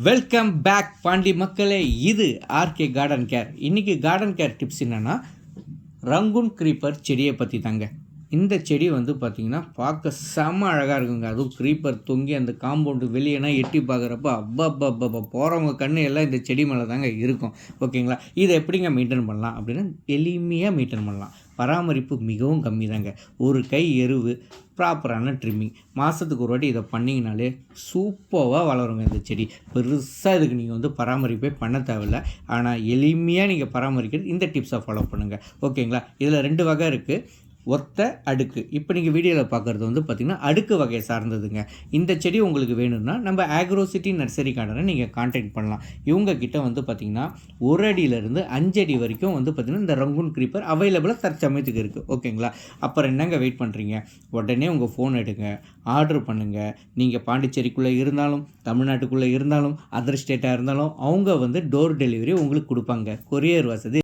Welcome back Pandi மக்களே. இது RK garden care. இன்றைக்கி கார்டன் கேர் டிப்ஸ் என்னென்னா ரங்கூன் க்ரீப்பர் செடியை பற்றி தாங்க. இந்த செடி வந்து பார்த்திங்கன்னா பார்க்க செம்ம அழகாக இருக்குங்க. அதுவும் க்ரீப்பர் தொங்கி அந்த காம்பவுண்டு வெளியேனா எட்டி பார்க்குறப்ப அப்பா போகிறவங்க கண்ணு எல்லாம் இந்த செடி மேலே தாங்க இருக்கும். ஓகேங்களா? இதை எப்படிங்க மெயின்டைன் பண்ணலாம் அப்படின்னா எளிமையாக மெயின்டைன் பண்ணலாம். பராமரிப்பு மிகவும் கம்மி தாங்க. ஒரு கை எருவு, ப்ராப்பரான ட்ரிம்மிங், மாதத்துக்கு ஒரு வாட்டி இதை பண்ணிங்கனாலே சூப்பராக வளருங்க இந்த செடி. பெருசாக இதுக்கு நீங்கள் வந்து பராமரிப்பே பண்ண தேவையில்லை. ஆனால் எளிமையாக நீங்கள் பராமரிக்கிறது இந்த டிப்ஸை ஃபாலோ பண்ணுங்கள். ஓகேங்களா? இதில் 2 வகை இருக்குது. ஒத்த அடுக்கு. இப்போ நீங்கள் வீடியோவில் பார்க்குறது வந்து பார்த்திங்கன்னா அடுக்கு வகையை சார்ந்ததுங்க. இந்த செடி உங்களுக்கு வேணும்னா நம்ம ஆக்ரோசிட்டி நர்சரி கார்டனை நீங்கள் கான்டாக்ட் பண்ணலாம். இவங்கக்கிட்ட வந்து பார்த்திங்கன்னா 1 அடியிலேருந்து 5 அடி வரைக்கும் வந்து பார்த்திங்கன்னா இந்த ரங்கூன் க்ரீப்பர் அவைலபிளாக தற்சமயத்துக்கு இருக்குது. ஓகேங்களா? அப்புறம் என்னங்க வெயிட் பண்ணுறீங்க? உடனே உங்கள் ஃபோன் எடுங்க, ஆர்டர் பண்ணுங்கள். நீங்கள் பாண்டிச்சேரிக்குள்ளே இருந்தாலும், தமிழ்நாட்டுக்குள்ளே இருந்தாலும், அதர் ஸ்டேட்டாக இருந்தாலும் அவங்க வந்து டோர் டெலிவரி உங்களுக்கு கொடுப்பாங்க. கொரியர் வசதி